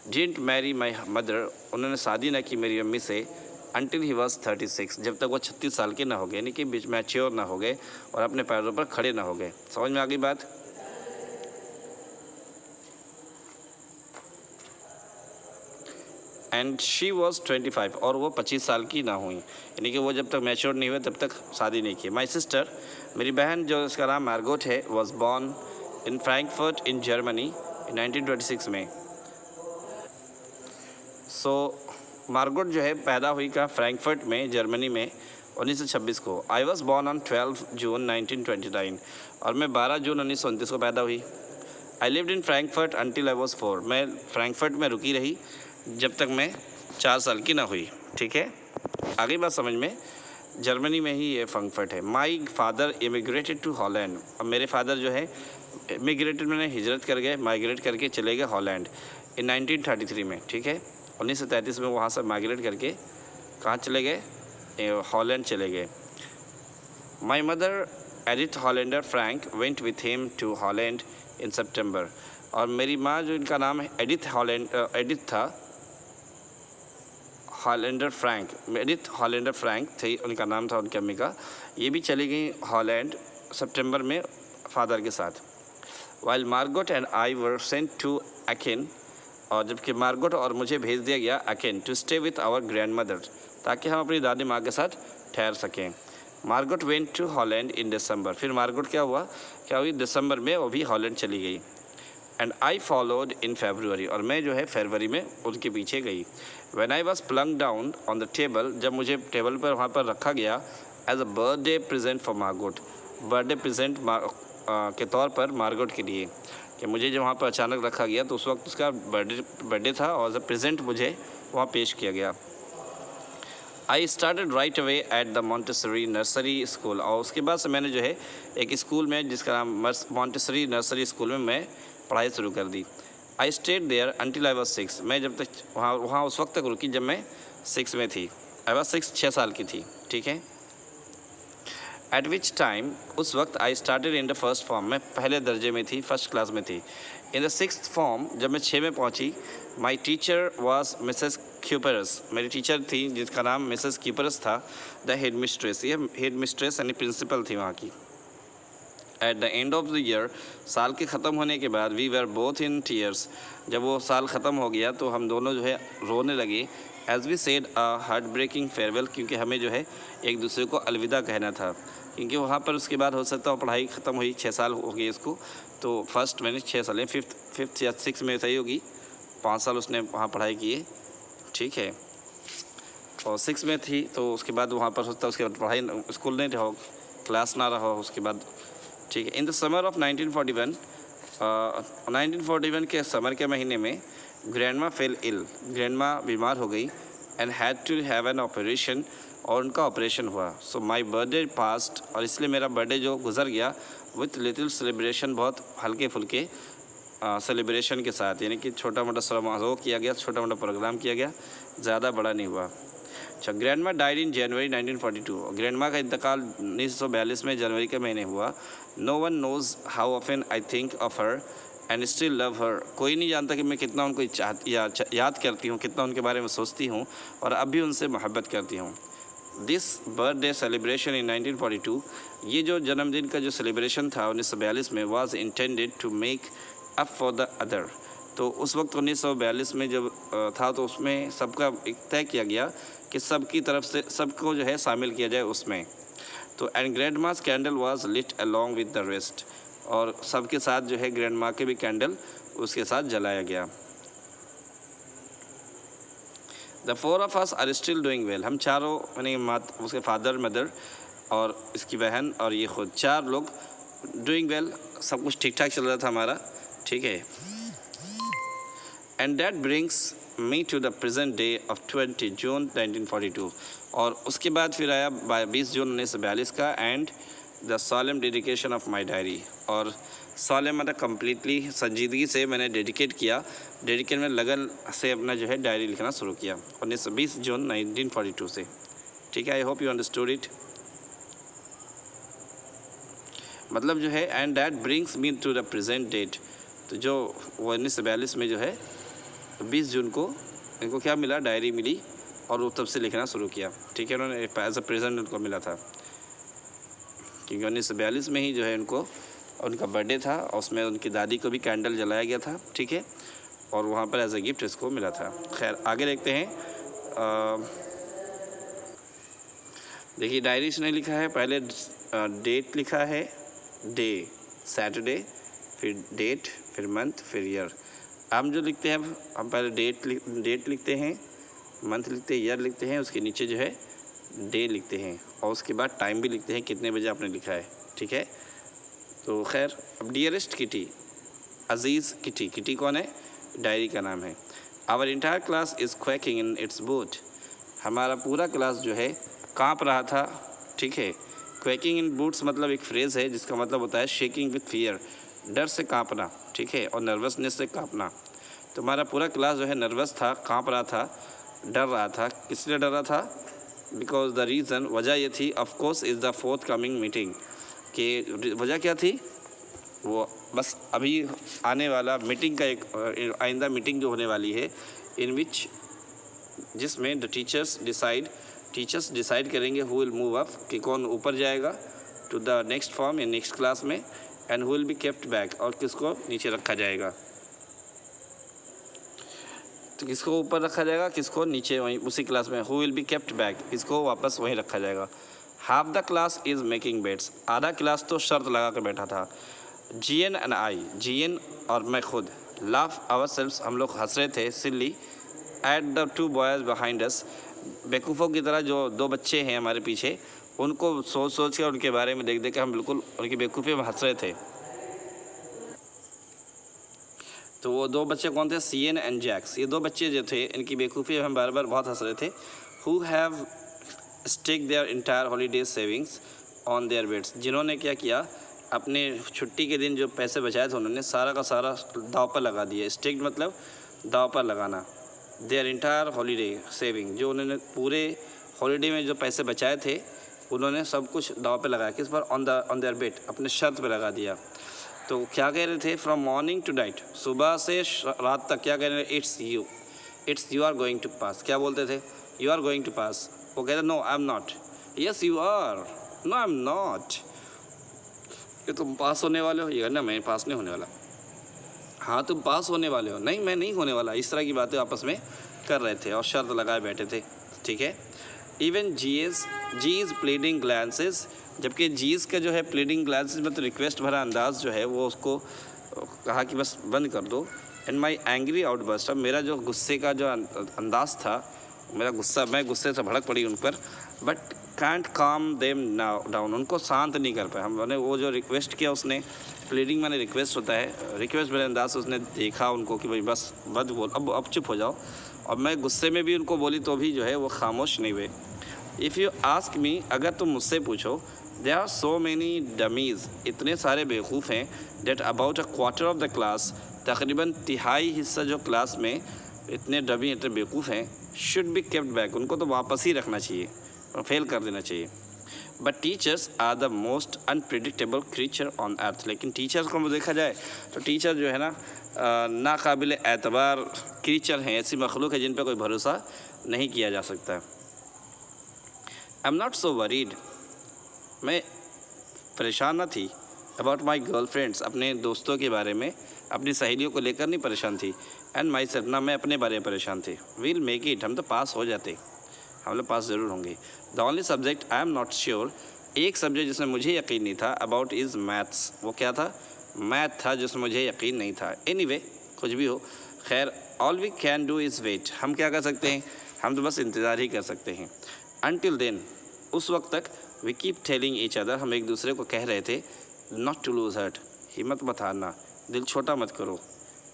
डिडंट मैरी माई मदर, उन्होंने शादी न की मेरी मम्मी से, until he was 36, जब तक वो 36 साल के ना हो गए, यानी कि बीच मैच्योर ना हो गए और अपने पैरों पर खड़े ना हो गए. समझ में आ गई बात. एंड शी वॉज 25, और वो 25 साल की ना हुई, यानी कि वो जब तक मैच्योर नहीं हुए तब तक शादी नहीं की. माई सिस्टर, मेरी बहन जो इसका नाम मार्गोट है, was born in Frankfurt in Germany 1926 में. सो मार्गोट जो है पैदा हुई का फ्रैंकफर्ट में, जर्मनी में 1926 को. आई वॉज बॉर्न ऑन 12 जून 1929, और मैं 12 जून 1929 को पैदा हुई. I lived in Frankfurt until I was 4, मैं फ्रैंकफर्ट में रुकी रही जब तक मैं 4 साल की ना हुई. ठीक है, आगे बात समझ में. जर्मनी में ही ये फ्रैंकफर्ट है. My father immigrated to Holland, अब मेरे फादर जो है इमिग्रेटेड मैंने हिजरत कर गए, माइग्रेट करके चले गए हॉलैंड इन 1933 में. ठीक है, 1933 में वहाँ से माइग्रेट करके कहाँ चले गए, हॉलैंड चले गए. My mother Edith Hollander Frank went with him to Holland in September, और मेरी माँ जो इनका नाम है एडिथ था, Hollander Frank, Edith Hollander Frank थी उनका नाम था उनकी अम्मी का, ये भी चली गई हॉलैंड सितंबर में फादर के साथ. While Margot and I were sent to Aachen, और जबकि मार्गोट और मुझे भेज दिया गया Aachen to stay with our grandmother, ताकि हम अपनी दादी माँ के साथ ठहर सकें. Margot went to Holland in December, फिर मार्गोट क्या हुई दिसंबर में वो भी हॉलैंड चली गई. एंड आई फॉलोड इन फरवरी, और मैं जो है फरवरी में उनके पीछे गई. When I was plunked down on the table, जब मुझे टेबल पर वहाँ पर रखा गया as a birthday present for Margot, birthday present के तौर पर मार्गोट के लिए, कि मुझे जब वहाँ पर अचानक रखा गया तो उस वक्त उसका बर्थडे था और एज अ प्रेजेंट मुझे वहाँ पेश किया गया. I started right away at the Montessori nursery school, और उसके बाद से मैंने जो है एक स्कूल में जिसका नाम मॉन्टेसरी नर्सरी स्कूल में मैं पढ़ाई शुरू कर दी. I stayed there until I was 6, मैं जब तक वहाँ उस वक्त तक रुकी जब मैं 6 में थी. आई वाज 6 साल की थी. ठीक है, एट विच टाइम, उस वक्त I started in the first form, मैं पहले दर्जे में थी, फर्स्ट क्लास में थी. इन द 6th फॉर्म, जब मैं 6 में पहुंची, my teacher was Mrs Kuperus, मेरी टीचर थी जिसका नाम मिसेस क्यूपरस था. द हेड मिस्ट्रेस, ये हेड मिस्ट्रेस यानी प्रिंसिपल थी वहाँ की. At the end of the year, साल के ख़त्म होने के बाद, we were both in tears, जब वो साल ख़त्म हो गया तो हम दोनों जो है रोने लगे. As we said a heartbreaking farewell, क्योंकि हमें जो है एक दूसरे को अलविदा कहना था, क्योंकि वहाँ पर उसके बाद हो सकता है पढ़ाई ख़त्म हुई, 6 साल हो गए इसको, तो फर्स्ट मैंने 6 साल, फिफ्थ या 6 में सही होगी, 5 साल उसने वहाँ पढ़ाई किए. ठीक है, और 6 में थी तो उसके बाद वहाँ पर होता उसके बाद पढ़ाई स्कूल नहीं रहा, क्लास ना रहा उसके बाद. ठीक है, इन द समर ऑफ 1941 के समर के महीने में ग्रैंडमा फेल इल, ग्रैंडमा बीमार हो गई. And had to have an operation, और उनका ऑपरेशन हुआ. सो माई बर्थडे पास्ट, और इसलिए मेरा बर्थडे जो गुजर गया विथ लिटिल सेलिब्रेशन, बहुत हल्के फुल्के सेलिब्रेशन के साथ, यानी कि छोटा मोटा समारोह किया गया, छोटा मोटा प्रोग्राम किया गया, ज़्यादा बड़ा नहीं हुआ. अच्छा, ग्रैंड माँ डाइड इन जनवरी 1942। ग्रैंड माँ का इंतकाल 1942 में जनवरी के महीने हुआ। No one knows how often I think of her and still love her. कोई नहीं जानता कि मैं कितना उनको याद करती हूँ, कितना उनके बारे में सोचती हूँ और अब भी उनसे मोहब्बत करती हूँ। दिस बर्थडे सेलिब्रेशन इन 1942, ये जो जन्मदिन का जो सेलिब्रेशन था 1942 में, was intended to make up for the other. तो उस वक्त 1942 में जब था तो उसमें सबका एक तय किया गया कि सबकी तरफ से सबको जो है शामिल किया जाए उसमें। तो and grandma's candle was lit along with the rest, और सबके साथ जो है ग्रैंड माँ के भी कैंडल उसके साथ जलाया गया। The four of us are still doing well. हम चारों, यानी उसके फादर, मदर और इसकी बहन और ये खुद, चार लोग डूइंग वेल, सब कुछ ठीक ठाक चल रहा था हमारा, ठीक है। And that brings me to the present day of 20 June 1942। और उसके बाद फिर आया 20 जून 1942 का and the सॉलेम dedication of my diary. और सॉलेम मतलब कम्प्लीटली संजीदगी से मैंने डेडिकेट किया, डेडिकेट में लगन से अपना जो है डायरी लिखना शुरू किया 20 जून 1942 से, ठीक है। I hope you understood it. मतलब जो है and that brings me to the present date, तो जो वो 1942 में जो है 20 जून को इनको क्या मिला, डायरी मिली और वो तब से लिखना शुरू किया, ठीक है। उन्होंने एज अ प्रेजेंट उनको मिला था क्योंकि 1942 में ही जो है उनको उनका बर्थडे था और उसमें उनकी दादी को भी कैंडल जलाया गया था, ठीक है, और वहाँ पर एज अ गिफ्ट इसको मिला था। खैर आगे देखते हैं। देखिए डायरी इसने लिखा है, पहले डेट लिखा है, डे सैटरडे, फिर डेट, फिर मंथ, फिर ईयर। हम जो लिखते हैं, हम पहले डेट लिखते हैं, मंथ लिखते हैं, ईयर लिखते हैं, उसके नीचे जो है डे लिखते हैं और उसके बाद टाइम भी लिखते हैं कितने बजे आपने लिखा है, ठीक है। तो खैर अब डियरेस्ट किटी, अजीज़ किटी, किटी कौन है, डायरी का नाम है। Our entire class is quaking in its boot. हमारा पूरा क्लास जो है काँप रहा था, ठीक है। क्वैकिंग इन बूट्स मतलब एक फ्रेज़ है जिसका मतलब होता है शेकिंग विथ फियर, डर से काँपना, ठीक है, और नर्वसनेस से काँपना। तो हमारा पूरा क्लास जो है नर्वस था, काँप रहा था, डर रहा था। किस लिए डर रहा था, बिकॉज द रीज़न, वजह ये थी, of course is the fourth coming meeting, कि वजह क्या थी, वो बस अभी आने वाला मीटिंग का एक आइंदा मीटिंग जो होने वाली है, इन विच, जिसमें द टीचर्स डिसाइड करेंगे हु विल मूव अप, कि कौन ऊपर जाएगा टू द नेक्स्ट फॉर्म या नेक्स्ट क्लास में, and who will be kept back, और किसको नीचे रखा जाएगा। तो किसको ऊपर रखा जाएगा, किसको नीचे, वहीं उसी क्लास में। Who will be kept back, किसको वापस वहीं रखा जाएगा। Half the class is making bets, आधा क्लास तो शर्त लगा कर बैठा था। जीएन एंड आई, जीएन और मैं खुद, लाफ आवर सेल्व्स, हम लोग हंस रहे थे, silly, at the two boys behind us, बेवकूफ़ों की तरह जो दो बच्चे हैं हमारे पीछे, उनको सोच के उनके बारे में देख के हम बिल्कुल उनकी बेवकूफ़ी में हंस रहे थे। तो वो दो बच्चे कौन थे, सीएन एंड जैक्स, ये दो बच्चे जो थे इनकी बेवकूफ़ी में हम बार बार बहुत हंस रहे थे। Who have stake their entire holiday savings on their bets, जिन्होंने क्या किया, अपने छुट्टी के दिन जो पैसे बचाए थे उन्होंने सारा का सारा दाव पर लगा दिया। स्टेक मतलब दाव पर लगाना। देयर इंटायर हॉलीडे सेविंग, जो उन्होंने पूरे हॉलीडे में जो पैसे बचाए थे उन्होंने सब कुछ दाव पे लगाया। किस पर, ऑन देयर बेड, अपने शर्त पे लगा दिया। तो क्या कह रहे थे, फ्रॉम मॉर्निंग टू नाइट, सुबह से रात तक क्या कह रहे थे, it's you are going to pass. क्या बोलते थे, you are going to pass. वो कहते no I am not, yes you are, no I am not, ये तुम पास होने वाले हो। ये ना मैं पास नहीं होने वाला, हाँ तुम पास होने वाले हो, नहीं मैं नहीं होने वाला। इस तरह की बातें आपस में कर रहे थे और शर्त लगाए बैठे थे, ठीक है। Even G is pleading glances, जबकि जीज़ का जो है प्लीडिंग ग्लांसेस में तो रिक्वेस्ट भरा अंदाज जो है वो उसको कहा कि बस बंद कर दो। एंड माई एंग्री आउटबर्स्ट, अब मेरा जो गुस्से का जो अंदाज था, मेरा गुस्सा, मैं गुस्से से भड़क पड़ी उन पर, बट कांट काम देम डाउन, उनको शांत नहीं कर पाया। हमने वो जो रिक्वेस्ट किया, उसने प्लीडिंग माने रिक्वेस्ट होता है, रिक्वेस्ट भरे अंदाज से उसने देखा उनको कि भाई बस मत बोल, अब चुप हो जाओ। और मैं गुस्से में भी उनको बोली तो भी जो है वो खामोश नहीं हुए। इफ़ यू आस्क मी, अगर तुम मुझसे पूछो, there are so many dummies, इतने सारे बेवकूफ़ हैं, that about a quarter of the class, तकरीबन तिहाई हिस्सा जो क्लास में इतने डमी, इतने बेवकूफ़ हैं, शुड बी केप्ट बैक, उनको तो वापस ही रखना चाहिए और फेल कर देना चाहिए। But teachers are the most unpredictable creature on earth, लेकिन टीचर्स को देखा जाए तो टीचर जो है ना नाकाबिल एतबार क्रीचर हैं, ऐसी मखलूक है जिन पर कोई भरोसा नहीं किया जा सकता। आई एम नॉट सो वरीड, मैं परेशान न थी। अबाउट माई गर्ल फ्रेंड्स, अपने दोस्तों के बारे में, अपनी सहेलियों को लेकर नहीं परेशान थी। एंड माई सेल्फ, ना मैं अपने बारे में परेशान थी। वील मेक इट, हम तो पास हो जाते, हम लोग पास ज़रूर होंगे। The only subject I am not sure, एक सब्जेक्ट जिसमें मुझे यकीन नहीं था अबाउट इज़ मैथ्स। वो क्या था? मैथ था जिसमें मुझे यकीन नहीं था। एनीवे, कुछ भी हो, खैर, all we can do is wait, हम क्या कर सकते हैं? हम तो बस इंतज़ार ही कर सकते हैं। अनटिल देन, उस वक्त तक, we keep telling each other, हम एक दूसरे को कह रहे थे, नॉट टू लूज़ हर्ट, हिम्मत मत हारना, दिल छोटा मत करो,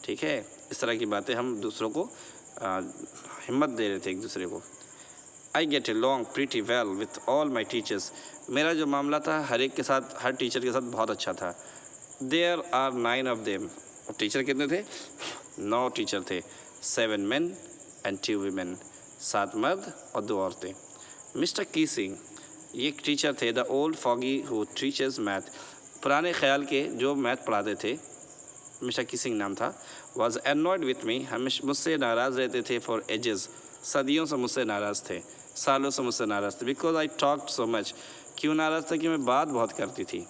ठीक है? इस तरह की बातें हम दूसरों को हिम्मत दे रहे थे एक दूसरे को। I get along pretty well with all my teachers, मेरा जो मामला था हर एक के साथ, हर टीचर के साथ बहुत अच्छा था। There are 9 of them, teacher कितने थे? 9 टीचर थे। 7 men and 2 women, 7 मर्द और 2 औरतें। मिस्टर कीसिंग, ये एक टीचर थे, the old foggy who teachers math, पुराने ख्याल के जो मैथ पढ़ाते थे, मिस्टर कीसिंग नाम था। वॉज एनॉयड विथ मी, हमेशा मुझसे नाराज़ रहते थे। फॉर एजेस, सदियों से मुझसे नाराज़ थे, सालों से मुझसे नाराज़ थे। Because I talked so much, क्यों नाराज़ था? कि मैं बात बहुत करती थी।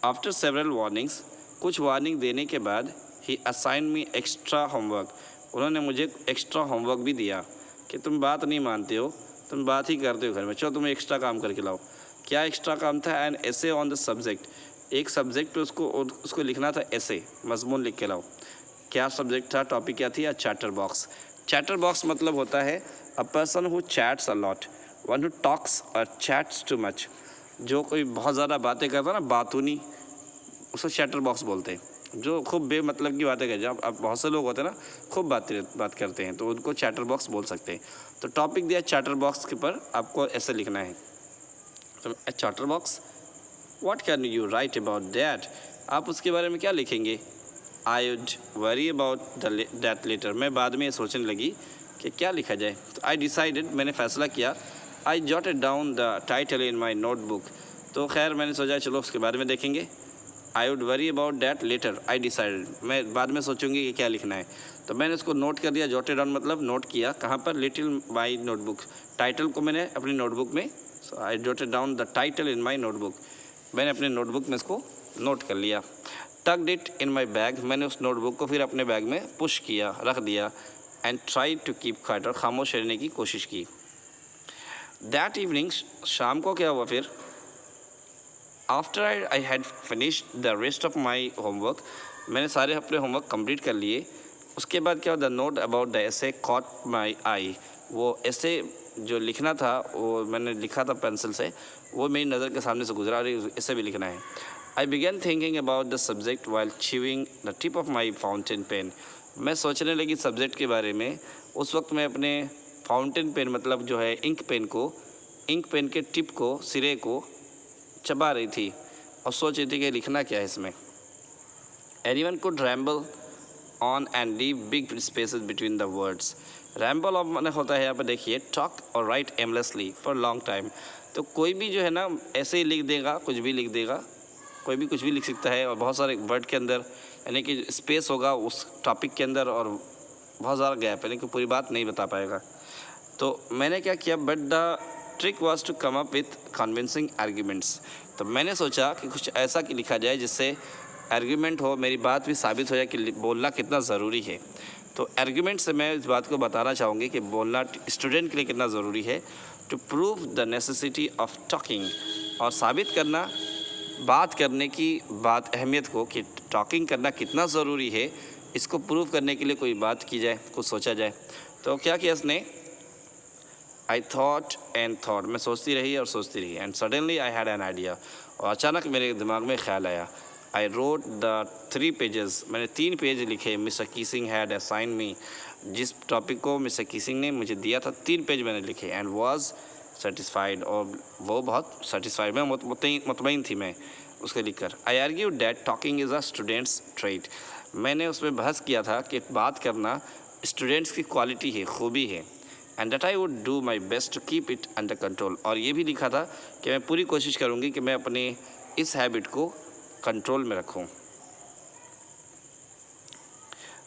आफ्टर सेवरल वार्निंग्स, कुछ वार्निंग देने के बाद, ही असाइन मी एक्स्ट्रा होमवर्क, उन्होंने मुझे एक्स्ट्रा होमवर्क भी दिया कि तुम बात नहीं मानते हो, तुम बात ही करते हो घर में, चलो तुम्हें एक्स्ट्रा काम करके लाओ। क्या एक्स्ट्रा काम था? An essay on the subject, एक सब्जेक्ट पे उसको लिखना था, ऐसे मजमून लिख के लाओ। क्या सब्जेक्ट था? टॉपिक क्या थी? Chatter box. चैटर बॉक्स मतलब होता है a person who chats a lot, one who talks और चैट्स टू मच, जो कोई बहुत ज़्यादा बातें करता है ना, बातूनी, उसको चैटर बॉक्स बोलते हैं। जो खूब बेमतलब की बातें करते हैं, अब बहुत से लोग होते हैं ना, खूब बात करते हैं, तो उनको चैटर बॉक्स बोल सकते हैं। तो टॉपिक दिया चैटर बॉक्स के ऊपर, आपको ऐसे लिखना है। तो chatterbox, what can you write about that, आप उसके बारे में क्या लिखेंगे? I would worry about that later, मैं बाद में ये सोचने लगी कि क्या लिखा जाए। तो आई डिसाइडेड, मैंने फ़ैसला किया। I jotted down the title in my notebook, तो खैर मैंने सोचा चलो उसके बारे में देखेंगे। I would worry about that later, I decided, मैं बाद में सोचूंगी कि क्या लिखना है। तो मैंने उसको नोट कर दिया। जॉटेड डाउन मतलब नोट किया, कहाँ पर? लिटिल माई नोटबुक, टाइटल को मैंने अपनी नोटबुक में, so I jotted down the title in my notebook, मैंने अपने नोटबुक में इसको नोट कर लिया। Tugged it in my bag, मैंने उस नोटबुक को फिर अपने बैग में पुश किया, रख दिया। And try to keep quiet, और खामोश रहने की कोशिश की। दैट इवनिंग, शाम को क्या हुआ फिर? After I had finished the rest of my homework, मैंने सारे अपने होमवर्क कंप्लीट कर लिए। उसके बाद क्या हुआ? The note about the essay caught my eye, वो ऐसे जो लिखना था, वो मैंने लिखा था पेंसिल से, वो मेरी नज़र के सामने से गुजरा, और इसे भी लिखना है। I begin thinking about the subject while chewing the tip of my fountain pen, मैं सोचने लगी सब्जेक्ट के बारे में। उस वक्त मैं अपने फाउंटेन पेन, मतलब जो है इंक पेन के टिप को, सिरे को चबा रही थी और सोच रही थी कि लिखना क्या है इसमें। Anyone could ramble on and leave big spaces between the words, ramble of मैंने होता है यहाँ पर देखिए, टॉक और right aimlessly for long time, तो कोई भी जो है ना ऐसे ही लिख देगा, कुछ भी लिख देगा, कोई भी कुछ भी लिख सकता है, और बहुत सारे वर्ड के अंदर, यानी कि स्पेस होगा उस टॉपिक के अंदर, और बहुत ज़्यादा गैप, यानी कि पूरी बात नहीं बता पाएगा। तो मैंने क्या किया, but the trick was to come up with convincing arguments, तो मैंने सोचा कि कुछ ऐसा कि लिखा जाए जिससे आर्ग्यूमेंट हो, मेरी बात भी साबित हो जाए कि बोलना कितना ज़रूरी है। तो आर्ग्यूमेंट से मैं इस बात को बताना चाहूँगी कि बोलना स्टूडेंट के लिए कितना ज़रूरी है। To prove the necessity of talking, और साबित करना बात करने की अहमियत को, कि टॉकिंग करना कितना ज़रूरी है, इसको प्रूव करने के लिए कोई बात की जाए, कुछ सोचा जाए। तो क्या किया इसने? आई थॉट एंड थॉट, मैं सोचती रही और सोचती रही। And suddenly I had an idea, और अचानक मेरे दिमाग में ख्याल आया। आई रोट द 3 पेजेस, मैंने 3 पेज लिखे। मिस्टर कीसिंग हैड असाइन मी, जिस टॉपिक को मिस्टर कीसिंग ने मुझे दिया था, 3 पेज मैंने लिखे। एंड वॉज सेटिस्फाइड, और वो बहुत सेटिस्फाइड, मैं मुतमईन थी मैं उसके लिखकर। I argue that talking is a students trait, मैंने उसमें बहस किया था कि बात करना स्टूडेंट्स की क्वालिटी है, खूबी है। And that I would do my best to keep it under control, और ये भी लिखा था कि मैं पूरी कोशिश करूँगी कि मैं अपने इस हैबिट को कंट्रोल में रखूँ।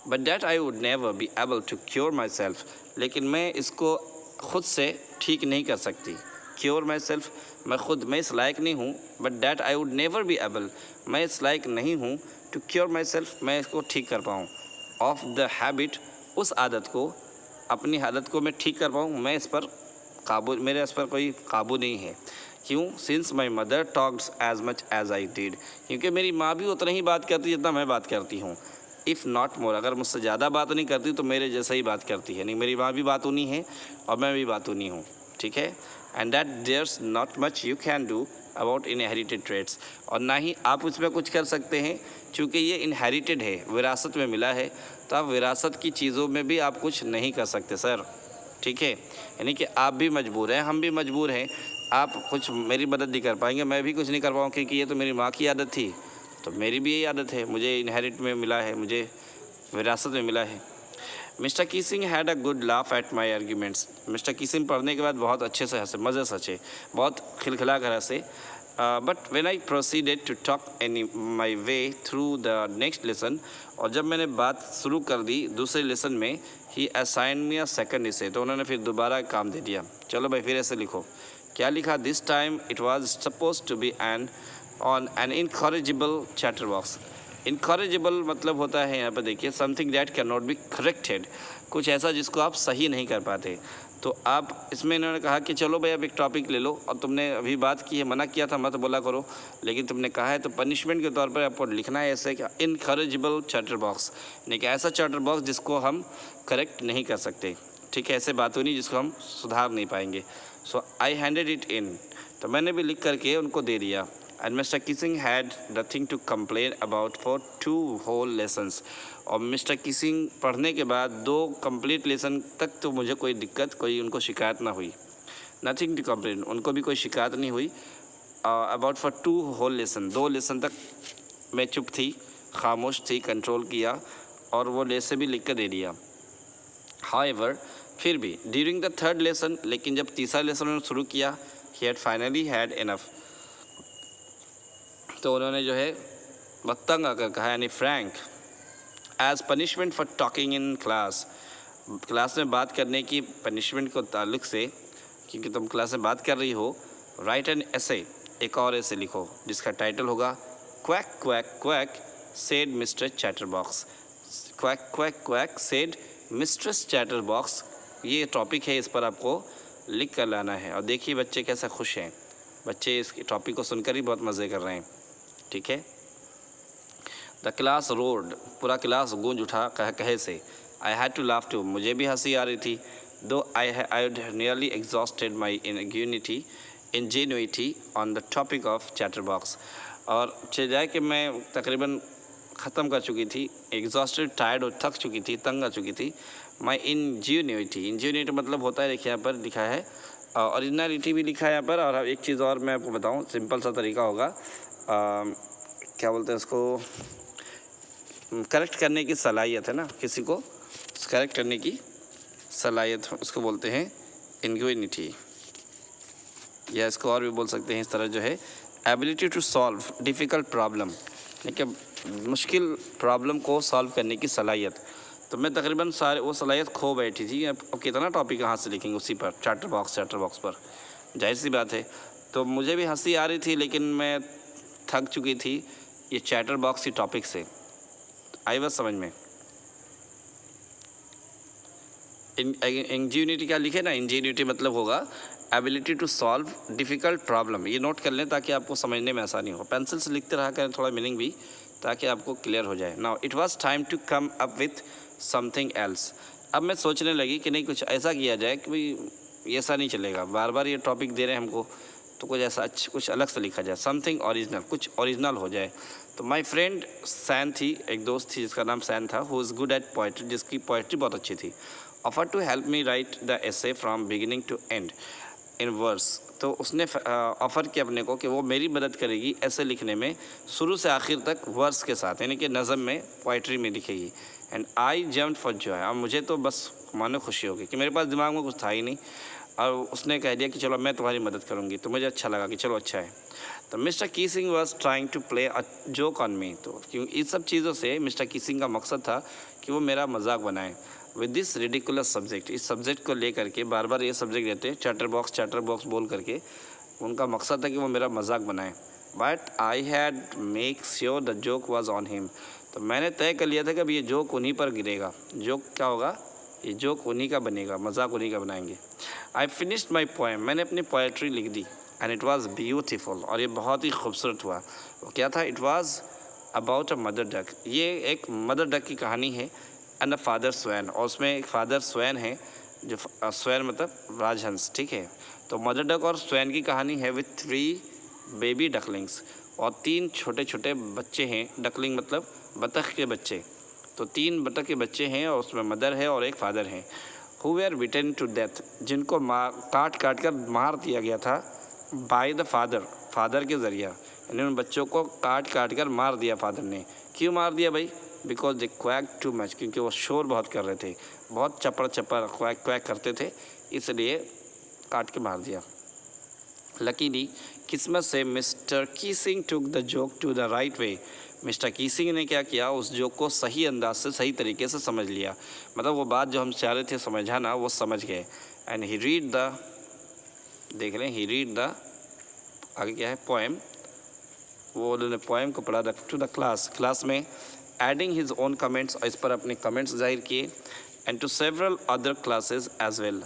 But that I would never be able to cure myself, लेकिन मैं इसको खुद से ठीक नहीं कर सकती। क्योर माई सेल्फ, मैं इस लायक नहीं हूँ। But that I would never be able, मैं इस लायक नहीं हूँ टू क्योर माई सेल्फ, मैं इसको ठीक कर पाऊँ। ऑफ द हैबिट, उस आदत को, अपनी आदत को मैं ठीक कर पाऊँ, मैं इस पर काबू, मेरे इस पर कोई काबू नहीं है। क्यों? Since my mother talks as much as I did, क्योंकि मेरी माँ भी उतना ही बात करती है जितना मैं बात करती हूँ। इफ़ नॉट मोर, अगर मुझसे ज़्यादा बात नहीं करती तो मेरे जैसा ही बात करती है। नहीं, मेरी माँ भी बातूनी है और मैं भी बातूनी हूँ, ठीक है। And that there's not much you can do about inherited traits, और ना ही आप उसमें कुछ कर सकते हैं, चूँकि ये इनहेरिटेड है, विरासत में मिला है, तो आप विरासत की चीज़ों में भी आप कुछ नहीं कर सकते सर, ठीक है। यानी कि आप भी मजबूर हैं, हम भी मजबूर हैं। आप कुछ मेरी मदद नहीं कर पाएंगे, मैं भी कुछ नहीं कर पाऊँ, क्योंकि ये तो मेरी माँ की आदत थी, तो मेरी भी यही आदत है, मुझे इनहेरिट में मिला है, मुझे विरासत में मिला है। Mister Keesing had a good laugh at my arguments, mister Keesing पढ़ने के बाद बहुत अच्छे से हंसे, मज़े से हंसे, बहुत खिलखिला कर हंसे। But when I proceeded to talk any my way through the next lesson, और जब मैंने बात शुरू कर दी दूसरे लेसन में, ही असाइन मी अ सेकंड इसे, तो उन्होंने फिर दोबारा काम दे दिया। चलो भाई फिर ऐसे लिखो। क्या लिखा? This time it was suppose to be an on an incorrigible chatterbox. Incorrigible मतलब होता है, यहाँ पर देखिए, something that can not be corrected, कुछ ऐसा जिसको आप सही नहीं कर पाते। तो आप इसमें इन्होंने कहा कि चलो भाई अब एक टॉपिक ले लो, और तुमने अभी बात की है, मना किया था मत बोला करो, लेकिन तुमने कहा है तो पनिशमेंट के तौर पर आपको लिखना है ऐसे कि इनकॉरेजिबल चैटरबॉक्स, यानी कि ऐसा चैटरबॉक्स जिसको हम करेक्ट नहीं कर सकते, ठीक है, ऐसे बातों नहीं जिसको हम सुधार नहीं पाएंगे। सो आई हैंडेड इट इन, तो मैंने भी लिख करके उनको दे दिया। And mister Keesing had nothing to complain about for 2 whole lessons, और मिस्टर किसिंग पढ़ने के बाद 2 कंप्लीट लेसन तक तो मुझे कोई दिक्कत, कोई उनको शिकायत ना हुई। नथिंग टू कंप्लेन, उनको भी कोई शिकायत नहीं हुई। About for 2 whole lesson, 2 lesson तक मैं चुप थी, खामोश थी, कंट्रोल किया, और वो लेसन भी लिख कर दे दिया। हाउएवर, फिर भी ड्यूरिंग द 3rd लेसन, लेकिन जब तीसरा लेसन उन्होंने शुरू किया, he had finally had enough, तो उन्होंने जो है तंग आकर कहा, यानी Frank, as punishment for talking in class, class में बात करने की पनिशमेंट को ताल्लुक से, क्योंकि तुम क्लास में बात कर रही हो, राइट एन ऐसे, एक और ऐसे लिखो जिसका टाइटल होगा quack quack quack said mister chatterbox. Quack quack quack said mistress chatterbox, ये टॉपिक है, इस पर आपको लिख कर लाना है। और देखिए बच्चे कैसा खुश हैं, बच्चे इस टॉपिक को सुनकर ही बहुत मज़े कर रहे हैं, ठीक है। द क्लास रोड, पूरा क्लास गूंज उठा कहे से। I had to laugh too, मुझे भी हंसी आ रही थी। Though I had nearly exhausted my ingenuity on the topic of chatterbox, और जाए कि मैं तकरीबन ख़त्म कर चुकी थी, एग्जॉस्टेड, टायर्ड और थक चुकी थी, तंग आ चुकी थी। माई इंजेन्युइटी मतलब होता है, देखिए यहाँ पर लिखा है, ओरिजिनलिटी भी लिखा है यहाँ पर। और एक चीज़ और मैं आपको बताऊँ, सिंपल सा तरीका होगा, क्या बोलते हैं उसको, करेक्ट करने की सलाहियत है ना, किसी को करेक्ट करने की सलाहियत, उसको बोलते हैं इंग्यूनिटी, या इसको और भी बोल सकते हैं इस तरह जो है, ability to solve difficult problem, ठीक है, मुश्किल प्रॉब्लम को सॉल्व करने की सलाहियत। तो मैं तकरीबन सारे वो सलाहियत खो बैठी थी। अब कितना टॉपिक कहाँ से लिखेंगे उसी पर, चैटर बॉक्स पर, जाहिर सी बात है। तो मुझे भी हंसी आ रही थी, लेकिन मैं थक चुकी थी ये चैटर बॉक्स की टॉपिक से। आई बस समझ में। इंजेन्युइटी क्या लिखे ना, इंजेन्युइटी मतलब होगा ability to solve difficult problem, ये नोट कर लें ताकि आपको समझने में आसानी हो। पेंसिल से लिखते रहा करें, थोड़ा मीनिंग भी, ताकि आपको क्लियर हो जाए। Now it was time to come up with something else. अब मैं सोचने लगी कि नहीं, कुछ ऐसा किया जाए कि भाई ऐसा नहीं चलेगा, बार बार ये टॉपिक दे रहे हैं हमको, तो कुछ ऐसा कुछ अलग से लिखा जाए, समथिंग ओरिजिनल, कुछ ओरिजिनल हो जाए। तो माई फ्रेंड सैन थी, एक दोस्त थी जिसका नाम सैन था, who is good at poetry, जिसकी पोइट्री बहुत अच्छी थी, offer to help me write the essay from beginning to end in verse. तो उसने ऑफ़र किया अपने को कि वो मेरी मदद करेगी ऐसे लिखने में, शुरू से आखिर तक वर्स के साथ, यानी कि नज़म में, पोइट्री में लिखेगी। And I jumped for joy, अब मुझे तो बस मानो खुशी होगी कि मेरे पास दिमाग में कुछ था ही नहीं और उसने कह दिया कि चलो मैं तुम्हारी मदद करूँगी, तो मुझे अच्छा लगा कि चलो अच्छा है। तो mister Keesing was trying to play a joke on me. तो क्योंकि इस सब चीज़ों से मिस्टर कीसिंग का मकसद था कि वो मेरा मजाक बनाए विद दिस रिडिकुलस सब्जेक्ट। इस सब्जेक्ट को लेकर के बार बार ये सब्जेक्ट देते चैटर बॉक्स बोल करके उनका मकसद था कि वो मेरा मजाक बनाए। But I had make sure the joke was on him. तो मैंने तय कर लिया था कि अब ये जोक उन्हीं पर गिरेगा। जोक क्या होगा, ये जोक उन्हीं का बनेगा, मजाक उन्हीं का बनाएंगे। I finished my poem. मैंने अपनी पोएट्री लिख दी एंड इट वॉज़ ब्यूटीफुल। और ये बहुत ही खूबसूरत हुआ। वो क्या था, it was about a mother duck. ये एक मदर डक की कहानी है एंड अ फादर स्वैन। और उसमें एक फादर स्वैन है, जो स्वैन मतलब राजहंस, ठीक है। तो मदर डक और स्वैन की कहानी है विथ 3 बेबी डकलिंग्स। और 3 छोटे छोटे बच्चे हैं। डकलिंग मतलब बतख के बच्चे। तो 3 बतख के बच्चे हैं और उसमें मदर है और एक फादर है। Who were beaten to death, जिनको काट कर मार दिया गया था बाय द फादर के ज़रिया। यानी उन बच्चों को काट कर मार दिया फादर ने। क्यों मार दिया भाई, because they quack too much, क्योंकि वो शोर बहुत कर रहे थे, बहुत चपड़ क्वैक करते थे, इसलिए काट के मार दिया। लकीली, किस्मत से mister Keesing took the joke the right राइट वे। मिस्टर कीसिंग ने क्या किया, उस जोक को सही अंदाज से, सही तरीके से समझ लिया। मतलब वो बात जो हम चाह रहे थे समझाना, वो समझ गए। एंड ही रीड द, देख रहे हैं, ही रीड द, आगे क्या है, पोएम। वो उन्होंने पोएम को पढ़ा टू द क्लास में, एडिंग हिज ओन कमेंट्स, और इस पर अपने कमेंट्स जाहिर किए। And to several other classes as well,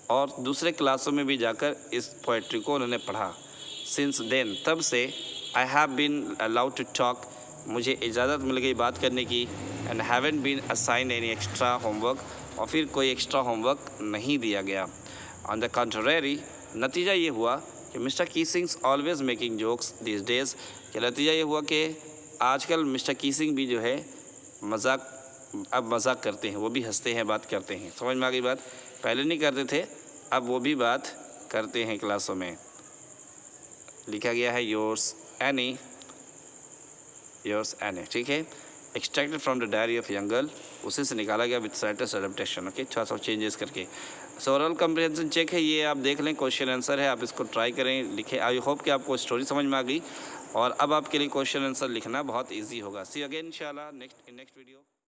और दूसरे क्लासों में भी जाकर इस पोएट्री को उन्होंने पढ़ा। सिंस देन, तब से, I have been allowed to talk, मुझे इजाज़त मिल गई बात करने की। And haven't been assigned any extra homework, और फिर कोई एक्स्ट्रा होमवर्क नहीं दिया गया। ऑन द कंट्रेरी, नतीजा ये हुआ कि mister Keesing's always making jokes these days, कि नतीजा ये हुआ कि आजकल मिस्टर कीसिंग भी जो है मजाक करते हैं, वो भी हंसते हैं, बात करते हैं। समझ में आ गई बात, पहले नहीं करते थे, अब वो भी बात करते हैं क्लासों में। लिखा गया है योर्स एनी, ठीक है। Extracted from the diary of young girl, उसी से निकाला गया विद स्लाइटेस्ट एडेप्टेशन, ओके, थोड़ा सा चेंजेस करके। सो ओरल कम्प्रिहेंशन चेक है, ये आप देख लें, क्वेश्चन आंसर है, आप इसको ट्राई करें, लिखें। आई होप कि आपको स्टोरी समझ में आ गई और अब आपके लिए क्वेश्चन आंसर लिखना बहुत ईजी होगा। सी अगेन इंशाल्लाह नेक्स्ट वीडियो।